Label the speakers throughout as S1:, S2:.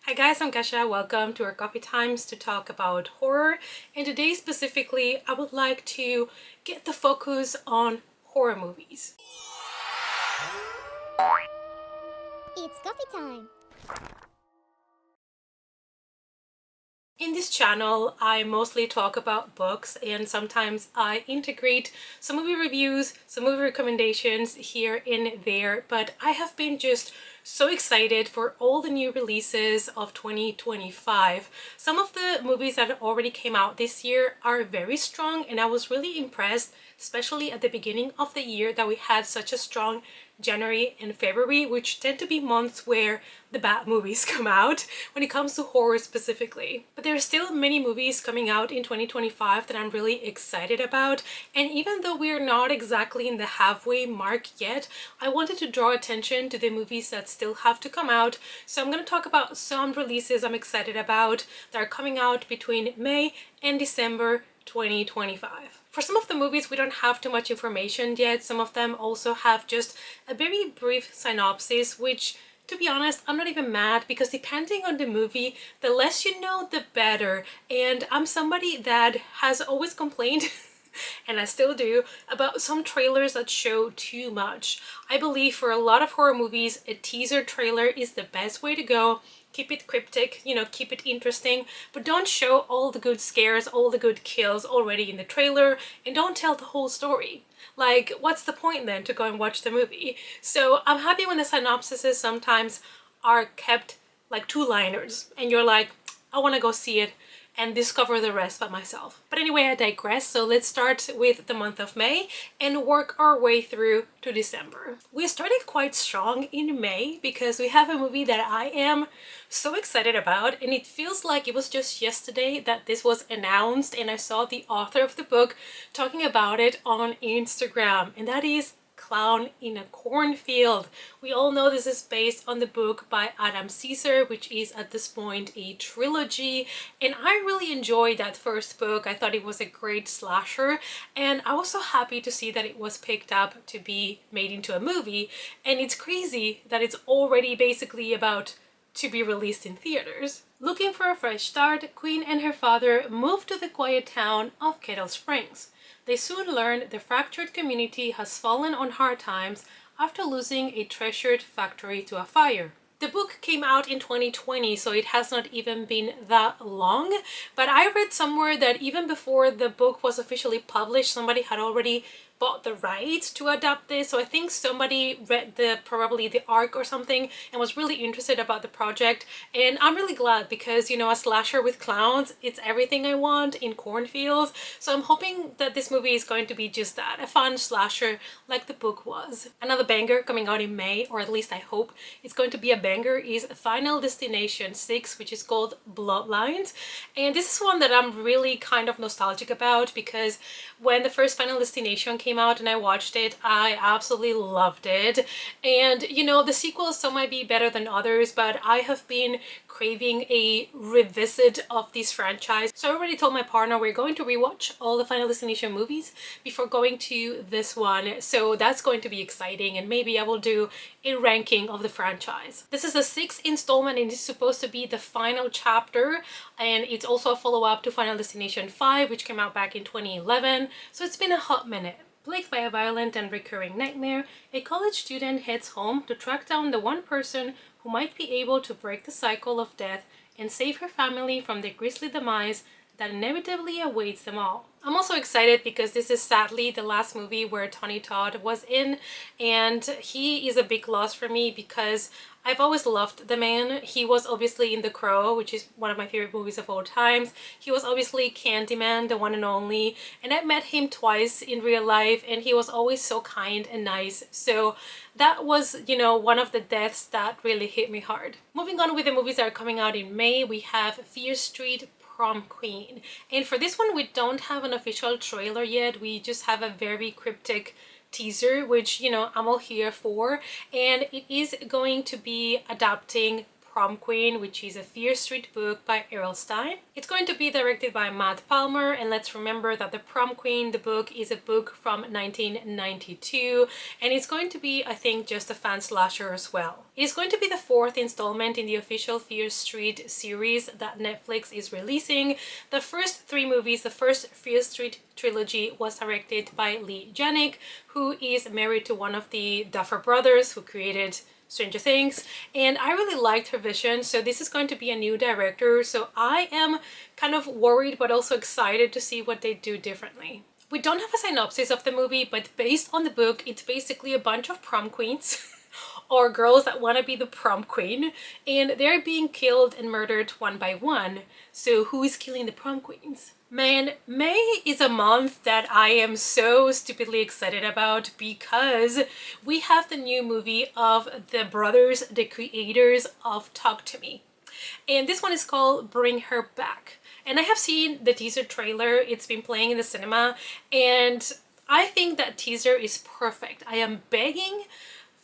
S1: Hi guys, I'm Kasha. Welcome to our coffee times to talk about horror. And today specifically, I would like to get the focus on horror movies.
S2: It's coffee time.
S1: In this channel, I mostly talk about books and sometimes I integrate some movie reviews, some movie recommendations here and there, but I have been just so excited for all the new releases of 2025. Some of the movies that already came out this year are very strong and I was really impressed, especially at the beginning of the year, that we had such a strong January and February, which tend to be months where the bad movies come out when it comes to horror specifically. But there are still many movies coming out in 2025 that I'm really excited about, and even though we're not exactly in the halfway mark yet, I wanted to draw attention to the movies that still have to come out. So I'm going to talk about some releases I'm excited about that are coming out between May and December 2025. For some of the movies, we don't have too much information yet. Some of them also have just a very brief synopsis, which, to be honest, I'm not even mad because depending on the movie, the less you know, the better. And I'm somebody that has always complained and I still do, about some trailers that show too much. I believe for a lot of horror movies, a teaser trailer is the best way to go. Keep it cryptic, keep it interesting, but don't show all the good scares, all the good kills already in the trailer, and don't tell the whole story. Like, what's the point then to go and watch the movie? So I'm happy when the synopsises sometimes are kept like two-liners, and you're like, I want to go see it and discover the rest by myself. But anyway, I digress, so let's start with the month of May and work our way through to December. We started quite strong in May because we have a movie that I am so excited about, and it feels like it was just yesterday that this was announced and I saw the author of the book talking about it on Instagram, and that is Clown in a Cornfield. We all know this is based on the book by Adam Caesar, which is at this point a trilogy, and I really enjoyed that first book. I thought it was a great slasher, and I was so happy to see that it was picked up to be made into a movie, and it's crazy that it's already basically about to be released in theaters. Looking for a fresh start, Queen and her father moved to the quiet town of Kettle Springs. They soon learn the fractured community has fallen on hard times after losing a treasured factory to a fire. The book came out in 2020, so it has not even been that long, but I read somewhere that even before the book was officially published, somebody had already bought the rights to adapt this. So I think somebody read probably the arc or something and was really interested about the project, and I'm really glad because a slasher with clowns, it's everything I want in cornfields. So I'm hoping that this movie is going to be just that, a fun slasher like the book was. Another banger coming out in May, or at least I hope it's going to be a banger, is Final Destination 6, which is called Bloodlines. And this is one that I'm really kind of nostalgic about because when the first Final Destination came out and I watched it, I absolutely loved it. And the sequels, some might be better than others, but I have been craving a revisit of this franchise. So I already told my partner we're going to rewatch all the Final Destination movies before going to this one. So that's going to be exciting, and maybe I will do a ranking of the franchise. This is the sixth installment and it's supposed to be the final chapter, and it's also a follow-up to Final Destination 5, which came out back in 2011. So it's been a hot minute. Plagued by a violent and recurring nightmare, a college student heads home to track down the one person who might be able to break the cycle of death and save her family from the grisly demise that inevitably awaits them all. I'm also excited because this is sadly the last movie where Tony Todd was in, and he is a big loss for me because I've always loved the man. He was obviously in The Crow, which is one of my favorite movies of all times. He was obviously Candyman, the one and only, and I met him twice in real life and he was always so kind and nice. So that was, one of the deaths that really hit me hard. Moving on with the movies that are coming out in May, we have Fear Street Prom Queen. And for this one, we don't have an official trailer yet. We just have a very cryptic teaser, which, I'm all here for. And it is going to be adapting Prom Queen, which is a Fear Street book by Errol Stein. It's going to be directed by Matt Palmer, and let's remember that The Prom Queen, the book, is a book from 1992, and it's going to be, I think, just a fan slasher as well. It is going to be the fourth installment in the official Fear Street series that Netflix is releasing. The first three movies, the first Fear Street trilogy, was directed by Lee Janik, who is married to one of the Duffer brothers who created Stranger Things, and I really liked her vision. So this is going to be a new director, so I am kind of worried but also excited to see what they do differently. We don't have a synopsis of the movie, but based on the book, it's basically a bunch of prom queens or girls that want to be the prom queen, and they're being killed and murdered one by one. So who is killing the prom queens? Man, May is a month that I am so stupidly excited about because we have the new movie of the brothers, the creators of Talk to Me. And this one is called Bring Her Back. And I have seen the teaser trailer, it's been playing in the cinema, and I think that teaser is perfect. I am begging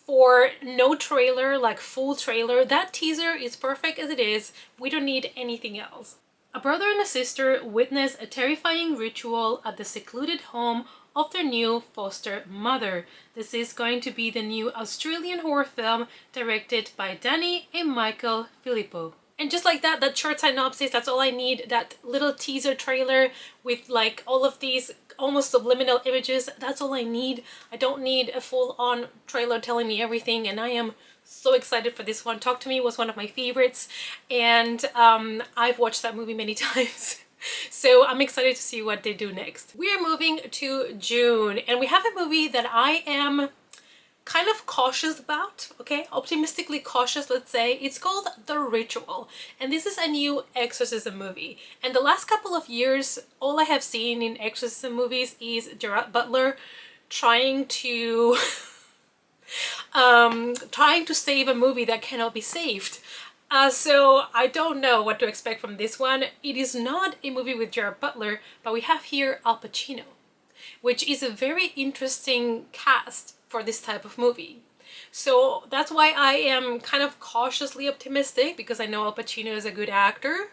S1: for no trailer, like full trailer. That teaser is perfect as it is. We don't need anything else. A brother and a sister witness a terrifying ritual at the secluded home of their new foster mother. This is going to be the new Australian horror film directed by Danny and Michael Philippou. And just like that, that short synopsis, that's all I need. That little teaser trailer with like all of these almost subliminal images, that's all I need. I don't need a full-on trailer telling me everything, and I am so excited for this one. Talk to Me was one of my favorites, and I've watched that movie many times. So I'm excited to see what they do next. We are moving to June, and we have a movie that I am kind of cautious about, okay? Optimistically cautious, let's say. It's called The Ritual, and this is a new exorcism movie. And the last couple of years, all I have seen in exorcism movies is Gerard Butler trying to trying to save a movie that cannot be saved. So I don't know what to expect from this one. It is not a movie with Gerard Butler, but we have here Al Pacino, which is a very interesting cast for this type of movie. So that's why I am kind of cautiously optimistic, because I know Al Pacino is a good actor,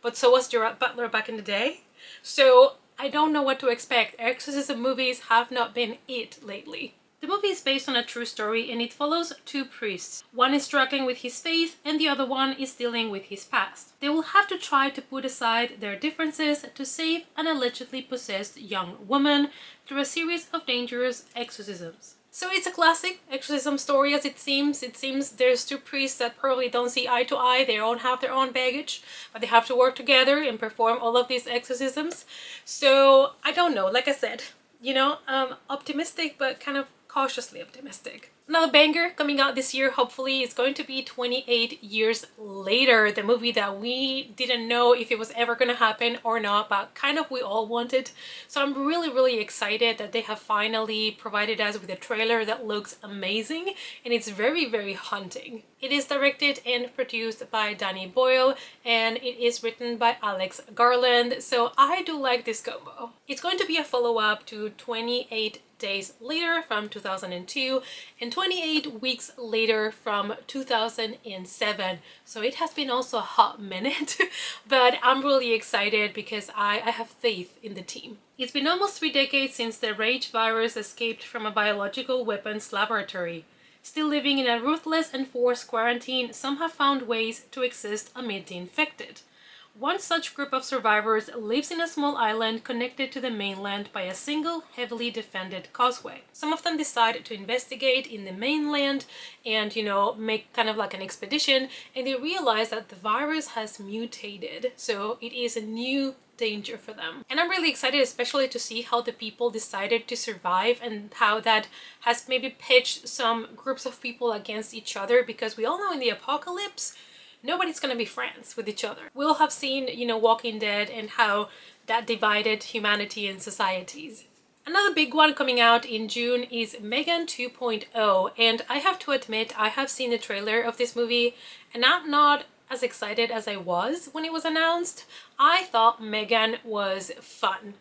S1: but so was Gerard Butler back in the day. So I don't know what to expect. Exorcism movies have not been it lately. The movie is based on a true story, and it follows two priests. One is struggling with his faith and the other one is dealing with his past. They will have to try to put aside their differences to save an allegedly possessed young woman through a series of dangerous exorcisms. So it's a classic exorcism story, as it seems. It seems there's two priests that probably don't see eye to eye. They all have their own baggage, but they have to work together and perform all of these exorcisms. So I don't know, like I said, you know, optimistic, but kind of cautiously optimistic. Another banger coming out this year, hopefully, is going to be 28 Years Later, the movie that we didn't know if it was ever going to happen or not, but kind of we all wanted. So I'm really excited that they have finally provided us with a trailer that looks amazing, and it's very haunting. It is directed and produced by Danny Boyle, and it is written by Alex Garland, so I do like this combo. It's going to be a follow-up to 28 Days Later from 2002 and 28 Weeks Later from 2007. So it has been also a hot minute, but I'm really excited because I have faith in the team. It's been almost 3 decades since the Rage virus escaped from a biological weapons laboratory. Still living in a ruthless and forced quarantine, some have found ways to exist amid the infected. One such group of survivors lives in a small island connected to the mainland by a single, heavily defended causeway. Some of them decide to investigate in the mainland and, you know, make kind of like an expedition, and they realize that the virus has mutated, so it is a new danger for them. And I'm really excited, especially to see how the people decided to survive and how that has maybe pitched some groups of people against each other, because we all know in the apocalypse, nobody's gonna be friends with each other. We'll have seen, you know, Walking Dead and how that divided humanity and societies. Another big one coming out in June is Megan 2.0, and I have to admit I have seen the trailer of this movie and I'm not as excited as I was when it was announced. I thought Megan was fun.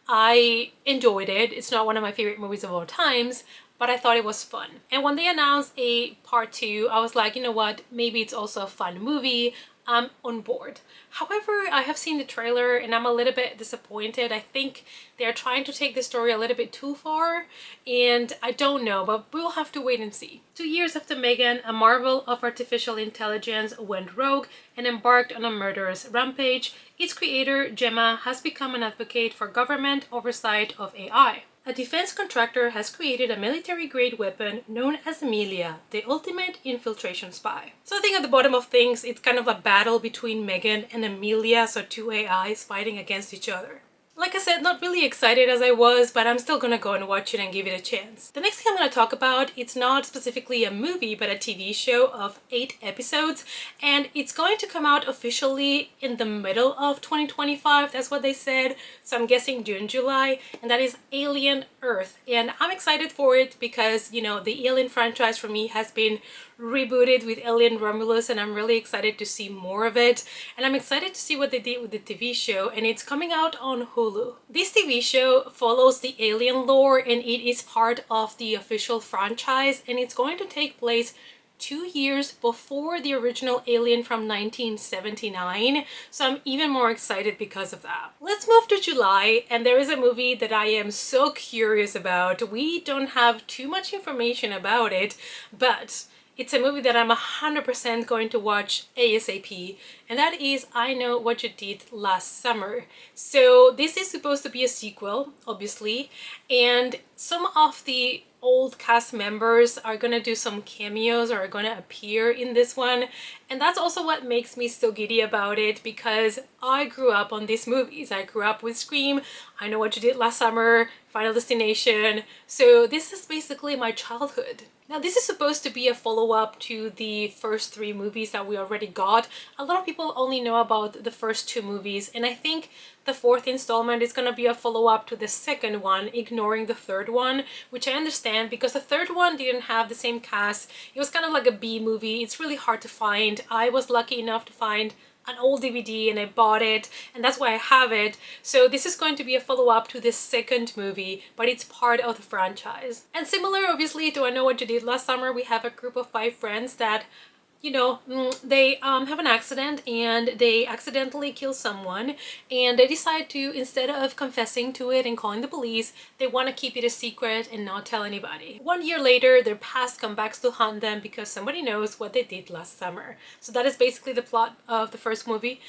S1: I enjoyed it. It's not one of my favorite movies of all times, but I thought it was fun. And when they announced a part 2, I was like, you know what, maybe it's also a fun movie. I'm on board. However, I have seen the trailer and I'm a little bit disappointed. I think they're trying to take the story a little bit too far, and I don't know, but we'll have to wait and see. 2 years after Megan, a marvel of artificial intelligence went rogue and embarked on a murderous rampage. Its creator, Gemma, has become an advocate for government oversight of AI. A defense contractor has created a military-grade weapon known as Amelia, the ultimate infiltration spy. So I think at the bottom of things, it's kind of a battle between Megan and Amelia, so two AIs fighting against each other. Like I said, not really excited as I was, but I'm still gonna go and watch it and give it a chance. The next thing I'm gonna talk about, it's not specifically a movie, but a TV show of 8 episodes, and it's going to come out officially in the middle of 2025, that's what they said, so I'm guessing June, July, and that is Alien Earth. And I'm excited for it because, you know, the Alien franchise for me has been rebooted with Alien Romulus, and I'm really excited to see more of it. And I'm excited to see what they did with the TV show, and it's coming out on Hulu. This TV show follows the Alien lore, and it is part of the official franchise, and it's going to take place 2 years before the original Alien from 1979, so I'm even more excited because of that. Let's move to July, and there is a movie that I am so curious about. We don't have too much information about it, but it's a movie that I'm 100% going to watch ASAP, and that is I Know What You Did Last Summer. So this is supposed to be a sequel, obviously, and some of the old cast members are gonna do some cameos or are gonna appear in this one, and that's also what makes me so giddy about it, because I grew up on these movies. I grew up with Scream, I Know What You Did Last Summer, Final Destination, so this is basically my childhood. Now this is supposed to be a follow-up to the first 3 movies that we already got. A lot of people only know about the first 2 movies, and I think the 4th installment is gonna be a follow-up to the second one, ignoring the 3rd one, which I understand because the 3rd one didn't have the same cast. It was kind of like a B movie. It's really hard to find. I was lucky enough to find an old DVD and I bought it, and that's why I have it. So this is going to be a follow-up to the 2nd movie, but it's part of the franchise. And similar, obviously, to I Know What You Did Last Summer, we have a group of 5 friends that, you know, they have an accident and they accidentally kill someone, and they decide to, instead of confessing to it and calling the police, they want to keep it a secret and not tell anybody. 1 year later, their past comes back to haunt them because somebody knows what they did last summer. So that is basically the plot of the first movie.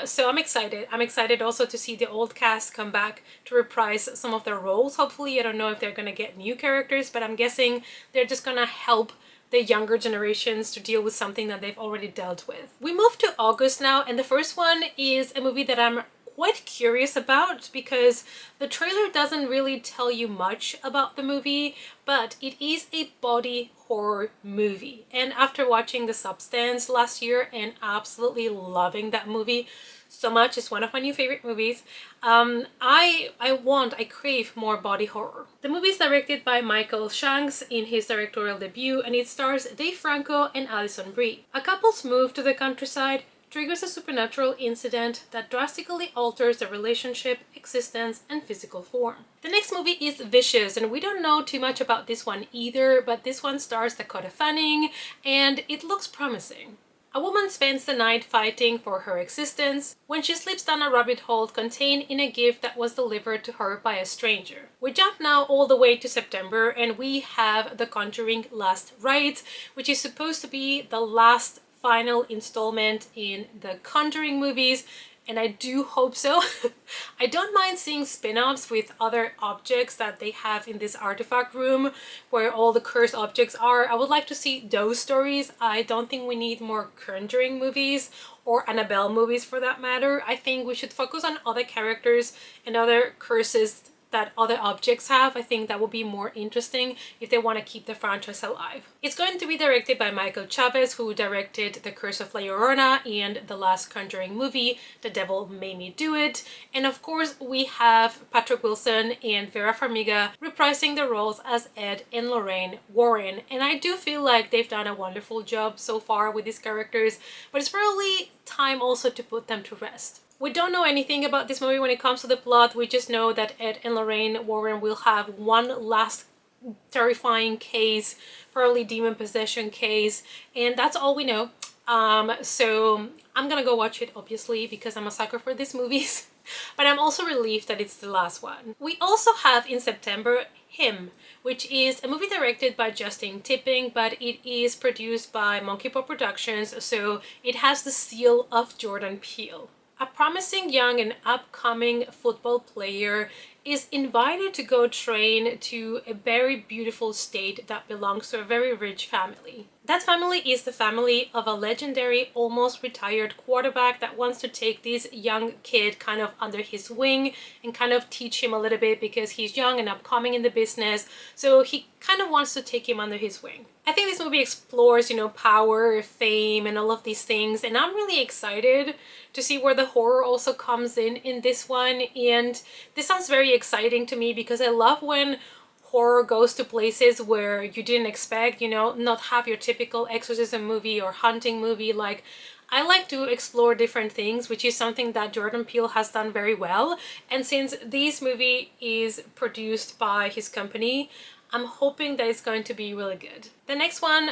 S1: So I'm excited. I'm excited also to see the old cast come back to reprise some of their roles, hopefully. I don't know if they're gonna get new characters, but I'm guessing they're just gonna help the younger generations to deal with something that they've already dealt with. We move to August now, and the first one is a movie that I'm quite curious about because the trailer doesn't really tell you much about the movie, but it is a body horror movie. And after watching The Substance last year and absolutely loving that movie so much, it's one of my new favorite movies, I crave more body horror. The movie is directed by Michael Shanks in his directorial debut, and it stars Dave Franco and Alison Brie. A couple's move to the countryside triggers a supernatural incident that drastically alters their relationship, existence, and physical form. The next movie is Vicious, and we don't know too much about this one either, but this one stars Dakota Fanning, and it looks promising. A woman spends the night fighting for her existence when she slips down a rabbit hole contained in a gift that was delivered to her by a stranger. We jump now all the way to September, and we have The Conjuring Last Rites, which is supposed to be the last final installment in the Conjuring movies, and I do hope so. I don't mind seeing spin-offs with other objects that they have in this artifact room where all the cursed objects are. I would like to see those stories. I don't think we need more Conjuring movies or Annabelle movies for that matter. I think we should focus on other characters and other curses that other objects have. I think that would be more interesting if they want to keep the franchise alive. It's going to be directed by Michael Chavez, who directed The Curse of La Llorona and the last Conjuring movie, The Devil Made Me Do It. And of course, we have Patrick Wilson and Vera Farmiga reprising their roles as Ed and Lorraine Warren. And I do feel like they've done a wonderful job so far with these characters, but it's probably time also to put them to rest. We don't know anything about this movie when it comes to the plot. We just know that Ed and Lorraine Warren will have one last terrifying case, probably demon possession case, and that's all we know. So I'm gonna go watch it, obviously, because I'm a sucker for these movies. But I'm also relieved that it's the last one. We also have in September Him, which is a movie directed by Justin Tipping, but it is produced by Monkey Paw Productions, so it has the seal of Jordan Peele. A promising young and upcoming football player is invited to go train to a very beautiful state that belongs to a very rich family. That family is the family of a legendary, almost retired quarterback that wants to take this young kid kind of under his wing and kind of teach him a little bit because he's young and upcoming in the business. So he kind of wants to take him under his wing. I think this movie explores, power, fame, and all of these things, and I'm really excited to see where the horror also comes in this one. And this sounds very exciting to me because I love when horror goes to places where you didn't expect, not have your typical exorcism movie or haunting movie. Like, I like to explore different things, which is something that Jordan Peele has done very well. And since this movie is produced by his company, I'm hoping that it's going to be really good. The next one,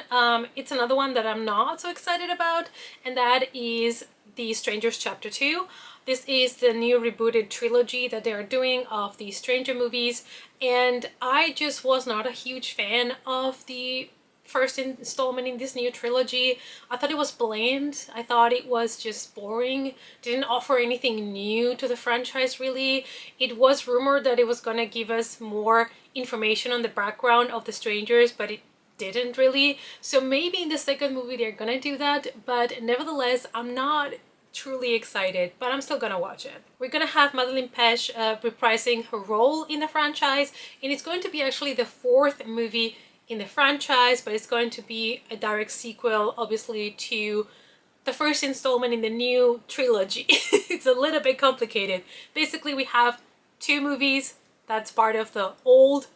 S1: it's another one that I'm not so excited about, and that is The Strangers Chapter 2. This is the new rebooted trilogy that they are doing of the Stranger movies, and I just was not a huge fan of the first installment in this new trilogy. I thought it was bland. I thought it was just boring. Didn't offer anything new to the franchise, really. It was rumored that it was gonna give us more information on the background of the Strangers, but it didn't really. So maybe in the second movie they're gonna do that, but nevertheless, I'm not truly excited, but I'm still gonna watch it. We're gonna have Madeleine Petsch reprising her role in the franchise, and it's going to be actually the fourth movie in the franchise, but it's going to be a direct sequel, obviously, to the first installment in the new trilogy. It's a little bit complicated. Basically, we have two movies that's part of the old,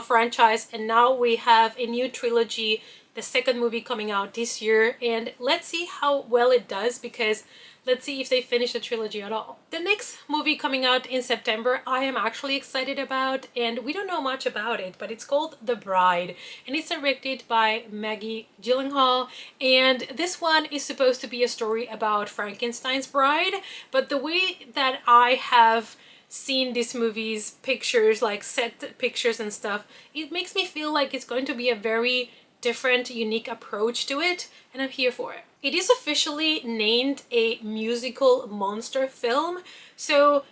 S1: franchise, and now we have a new trilogy, the second movie coming out this year, and let's see how well it does, because let's see if they finish the trilogy at all. The next movie coming out in September I am actually excited about, and we don't know much about it, but it's called The Bride, and it's directed by Maggie Gyllenhaal, and this one is supposed to be a story about Frankenstein's bride, but the way that I have seen this movie's pictures, like set pictures and stuff, it makes me feel like it's going to be a very different, unique approach to it, and I'm here for it. It is officially named a musical monster film, so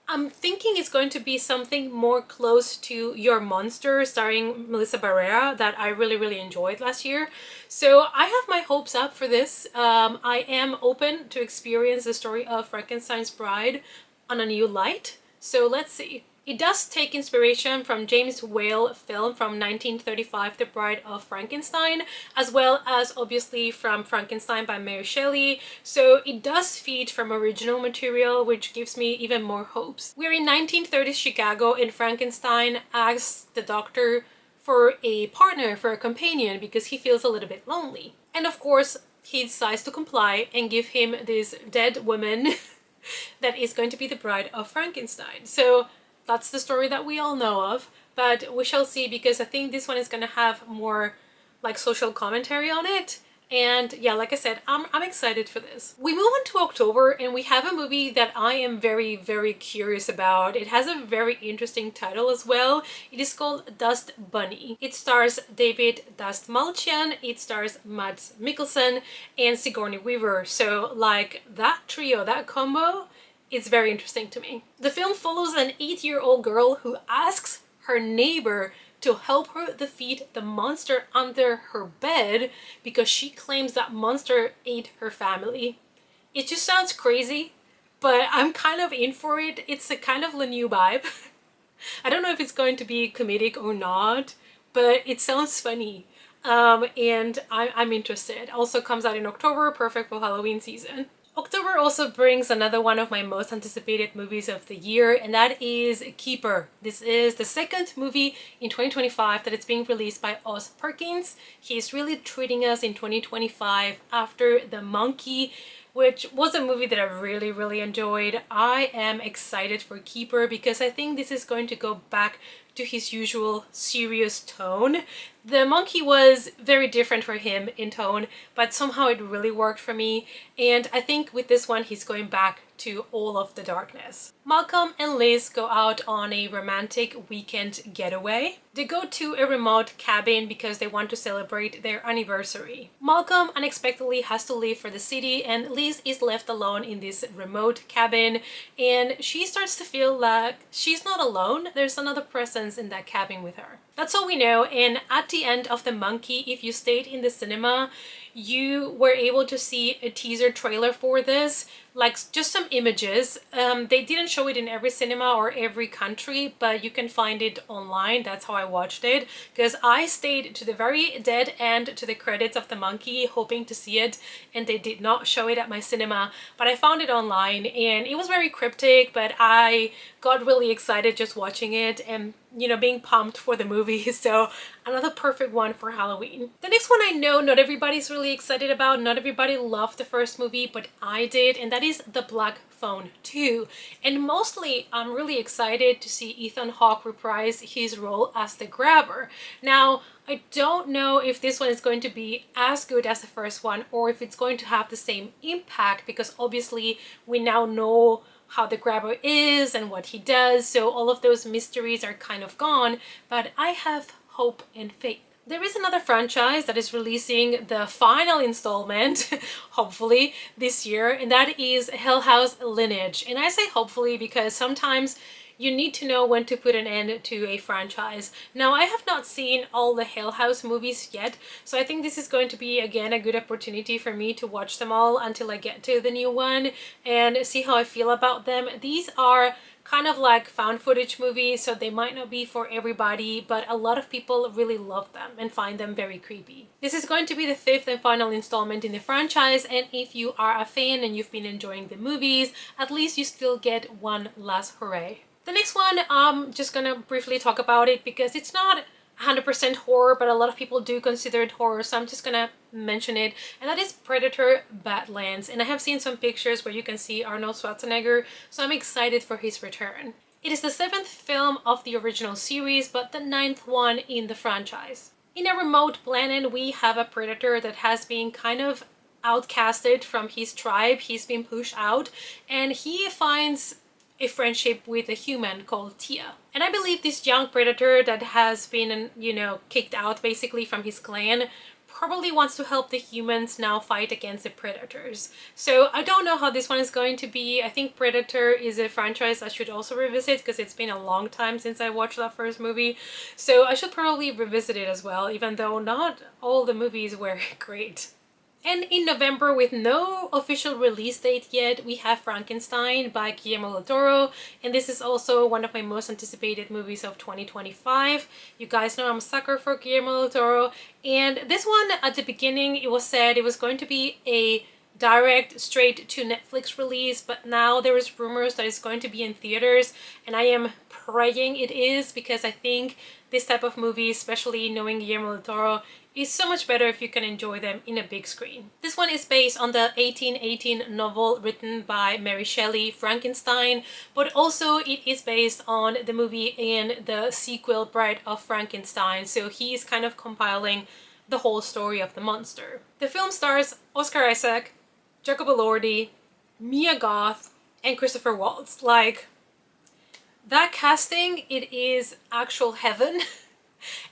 S1: I'm thinking it's going to be something more close to Your Monster, starring Melissa Barrera, that I really enjoyed last year. So I have my hopes up for this. I am open to experience the story of Frankenstein's bride on a new light, so let's see. It does take inspiration from James Whale film from 1935, The Bride of Frankenstein, as well as obviously from Frankenstein by Mary Shelley, so it does feed from original material, which gives me even more hopes. We're in 1930s Chicago, and Frankenstein asks the doctor for a partner, for a companion, because he feels a little bit lonely. And of course, he decides to comply and give him this dead woman that is going to be the bride of Frankenstein. So that's the story that we all know of, but we shall see, because I think this one is going to have more like social commentary on it. And yeah, like I said, I'm excited for this. We move on to October, and we have a movie that I am very curious about. It has a very interesting title as well. It is called Dust Bunny. It stars David Dastmalchian, it stars Mads Mikkelsen, and Sigourney Weaver. So like that trio, that combo, it's very interesting to me. The film follows an 8-year-old girl who asks her neighbor to help her defeat the monster under her bed because she claims that monster ate her family. It just sounds crazy, but I'm kind of in for it. It's a kind of a new vibe. I don't know if it's going to be comedic or not, but it sounds funny. And I'm interested. Also comes out in October, perfect for Halloween season. October also brings another one of my most anticipated movies of the year, and that is Keeper. This is the second movie in 2025 that it's being released by Perkins. He's really treating us in 2025 after the Monkey which was a movie that I really enjoyed. I am excited for Keeper because I think this is going to go back to his usual serious tone. The Monkey was very different for him in tone, but somehow it really worked for me, and I think with this one he's going back to all of the darkness. Malcolm and Liz go out on a romantic weekend getaway. They go to a remote cabin because they want to celebrate their anniversary. Malcolm unexpectedly has to leave for the city and Liz is left alone in this remote cabin, and she starts to feel like she's not alone. There's another presence in that cabin with her. That's all we know, and at the end of The Monkey, if you stayed in the cinema, you were able to see a teaser trailer for this, like just some images. They didn't show it in every cinema or every country, but you can find it online. That's how I watched it, because I stayed to the very dead end, to the credits of The Monkey, hoping to see it, and they did not show it at my cinema, but I found it online, and it was very cryptic, but I got really excited just watching it and, you know, being pumped for the movie. So another perfect one for Halloween. The next one I know not everybody's really excited about. Not everybody loved the first movie, but I did, and that is The Black Phone 2. And mostly I'm really excited to see Ethan Hawke reprise his role as the grabber. Now, I don't know if this one is going to be as good as the first one or if it's going to have the same impact, because obviously we now know how the grabber is and what he does, so all of those mysteries are kind of gone, but I have hope and faith. There is another franchise that is releasing the final installment, hopefully, this year, and that is Hell House Lineage. And I say hopefully because sometimes you need to know when to put an end to a franchise. Now, I have not seen all the Hell House movies yet, so I think this is going to be, again, a good opportunity for me to watch them all until I get to the new one and see how I feel about them. These are kind of like found footage movies, so they might not be for everybody, but a lot of people really love them and find them very creepy. This is going to be the 5th and final installment in the franchise, and if you are a fan and you've been enjoying the movies, at least you still get one last hooray. The next one, I'm just gonna briefly talk about it because it's not 100% horror, but a lot of people do consider it horror, so I'm just gonna mention it, and that is Predator Badlands. And I have seen some pictures where you can see Arnold Schwarzenegger, so I'm excited for his return. It is the 7th film of the original series, but the 9th one in the franchise. In a remote planet, we have a predator that has been kind of outcasted from his tribe. He's been pushed out, and he finds a friendship with a human called Tia. And I believe this young predator that has been, you know, kicked out basically from his clan probably wants to help the humans now fight against the predators. So I don't know how this one is going to be. I think Predator is a franchise I should also revisit because it's been a long time since I watched that first movie. So I should probably revisit it as well, even though not all the movies were great. And in November, with no official release date yet, we have Frankenstein by Guillermo del Toro, and this is also one of my most anticipated movies of 2025. You guys know I'm a sucker for Guillermo del Toro, and this one, at the beginning, it was said it was going to be a direct straight to Netflix release, but now there is rumors that it's going to be in theaters, and I am praying it is, because I think this type of movie, especially knowing Guillermo del Toro, is so much better if you can enjoy them in a big screen. This one is based on the 1818 novel written by Mary Shelley, Frankenstein, but also it is based on the movie and the sequel, Bride of Frankenstein, so he is kind of compiling the whole story of the monster. The film stars Oscar Isaac, Jacob Elordi, Mia Goth, and Christopher Waltz. Like, that casting, it is actual heaven.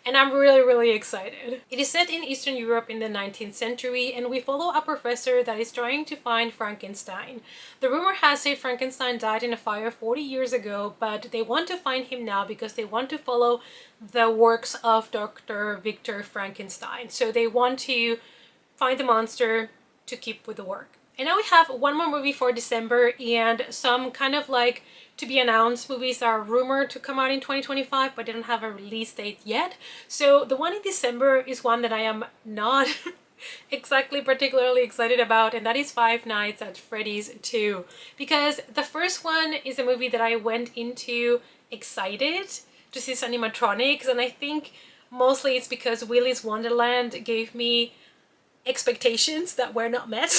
S1: And I'm really excited. It is set in Eastern Europe in the 19th century, and we follow a professor that is trying to find Frankenstein. The rumor has it Frankenstein died in a fire 40 years ago, but they want to find him now because they want to follow the works of Dr. Victor Frankenstein. So they want to find the monster to keep with the work. And now we have one more movie for December and some kind of like to be announced movies that are rumored to come out in 2025 but didn't have a release date yet. So the one in December is one that I am not exactly particularly excited about, and that is Five Nights at Freddy's 2. Because the first one is a movie that I went into excited to see animatronics, and I think mostly it's because Willy's Wonderland gave me expectations that were not met.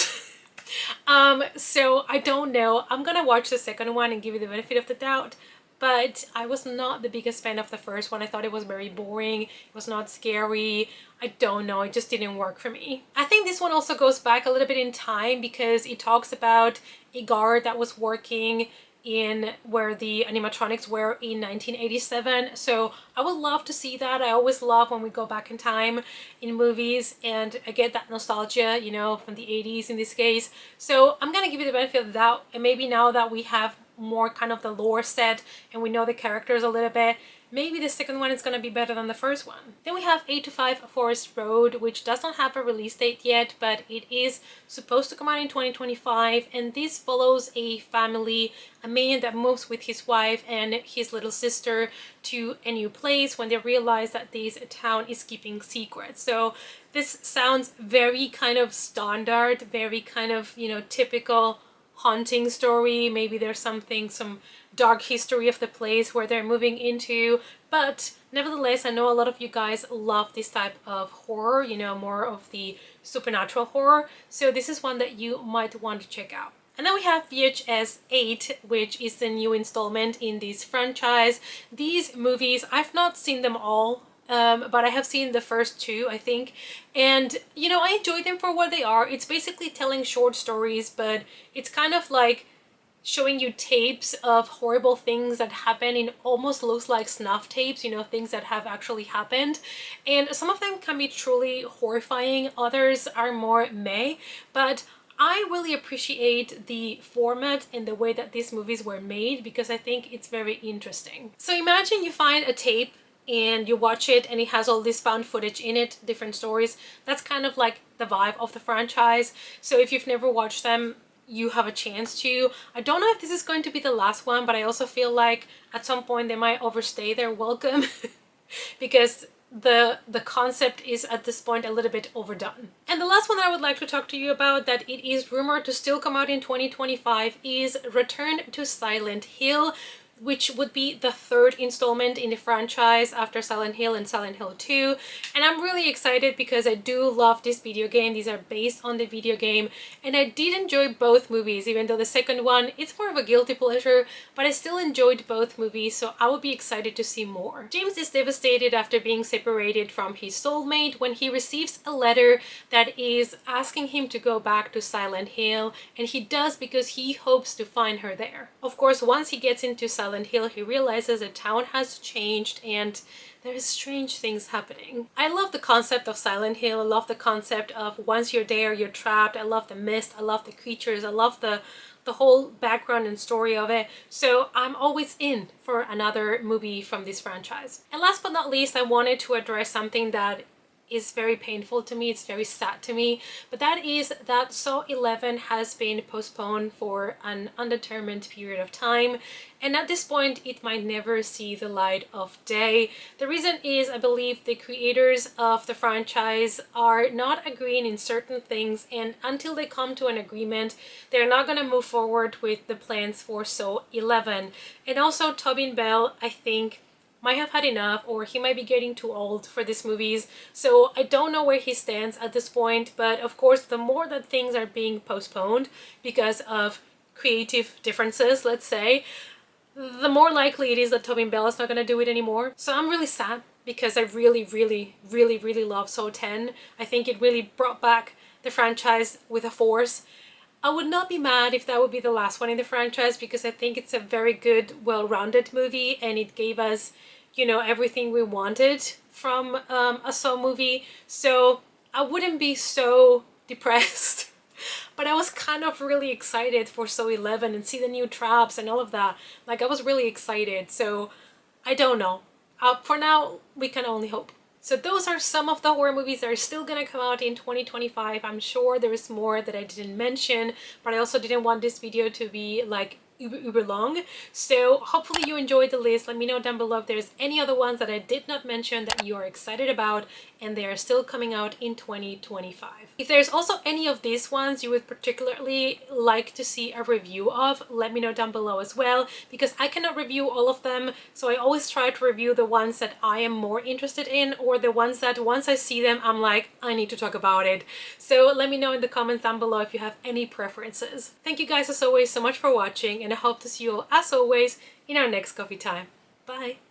S1: So I don't know. I'm gonna watch the second one and give you the benefit of the doubt. But I was not the biggest fan of the first one. I thought it was very boring. It was not scary. I don't know. It just didn't work for me. I think this one also goes back a little bit in time because it talks about a guard that was working in where the animatronics were in 1987. So I would love to see that. I always love when we go back in time in movies and I get that nostalgia, you know, from the 80s in this case. So I'm gonna give you the benefit of that, and maybe now that we have more kind of the lore set and we know the characters a little bit, maybe the second one is going to be better than the first one. Then we have 8 to 5 Forest Road, which does not have a release date yet, but it is supposed to come out in 2025, and this follows a family, a man that moves with his wife and his little sister to a new place when they realize that this town is keeping secrets. So this sounds very kind of standard, very kind of, you know, typical haunting story. Maybe there's something, some dark history of the place where they're moving into, but nevertheless, I know a lot of you guys love this type of horror, you know, more of the supernatural horror, so this is one that you might want to check out. And then we have VHS 8, which is the new installment in this franchise. These movies, I've not seen them all, but I have seen the first two, I think, and you know, I enjoy them for what they are. It's basically telling short stories, but it's kind of like showing you tapes of horrible things that happen. In almost looks like snuff tapes, you know, things that have actually happened, and some of them can be truly horrifying, others are more meh, but I really appreciate the format and the way that these movies were made because I think it's very interesting. So imagine you find a tape and you watch it and it has all this found footage in it, different stories. That's kind of like the vibe of the franchise. So if you've never watched them, you have a chance to. I don't know if this is going to be the last one, but I also feel like at some point they might overstay their welcome because the concept is at this point a little bit overdone. And the last one that I would like to talk to you about that it is rumored to still come out in 2025 is Return to Silent Hill, which would be the third installment in the franchise after Silent Hill and Silent Hill 2. And I'm really excited because I do love this video game. These are based on the video game, and I did enjoy both movies, even though the second one, it's more of a guilty pleasure, but I still enjoyed both movies, so I would be excited to see more. James is devastated after being separated from his soulmate when he receives a letter that is asking him to go back to Silent Hill, and he does because he hopes to find her there. Of course, once he gets into Silent Hill, he realizes the town has changed and there's strange things happening. I love the concept of Silent Hill. I love the concept of once you're there, you're trapped. I love the mist. I love the creatures. I love the whole background and story of it. So I'm always in for another movie from this franchise. And last but not least, I wanted to address something that is very painful to me. It's very sad to me, but that is that Saw 11 has been postponed for an undetermined period of time, and at this point it might never see the light of day. The reason is I believe the creators of the franchise are not agreeing in certain things, and until they come to an agreement, they're not going to move forward with the plans for Saw 11. And also Tobin Bell, I think, might have had enough, or he might be getting too old for these movies. So I don't know where he stands at this point, but of course the more that things are being postponed because of creative differences, let's say, the more likely it is that Tobin Bell is not going to do it anymore. So I'm really sad because I really love Saw 10. I think it really brought back the franchise with a force. I would not be mad if that would be the last one in the franchise because I think it's a very good, well-rounded movie and it gave us, you know, everything we wanted from a Saw movie. So I wouldn't be so depressed. But I was kind of really excited for Saw 11 and see the new traps and all of that. Like, I was really excited. So I don't know. For now, we can only hope. So those are some of the horror movies that are still gonna come out in 2025. I'm sure there is more that I didn't mention, but I also didn't want this video to be like uber long. So hopefully you enjoyed the list. Let me know down below if there's any other ones that I did not mention that you are excited about and they are still coming out in 2025. If there's also any of these ones you would particularly like to see a review of, let me know down below as well, because I cannot review all of them, so I always try to review the ones that I am more interested in, or the ones that once I see them I'm like, I need to talk about it. So let me know in the comments down below if you have any preferences. Thank you guys as always so much for watching, and I hope to see you all as always in our next coffee time. Bye!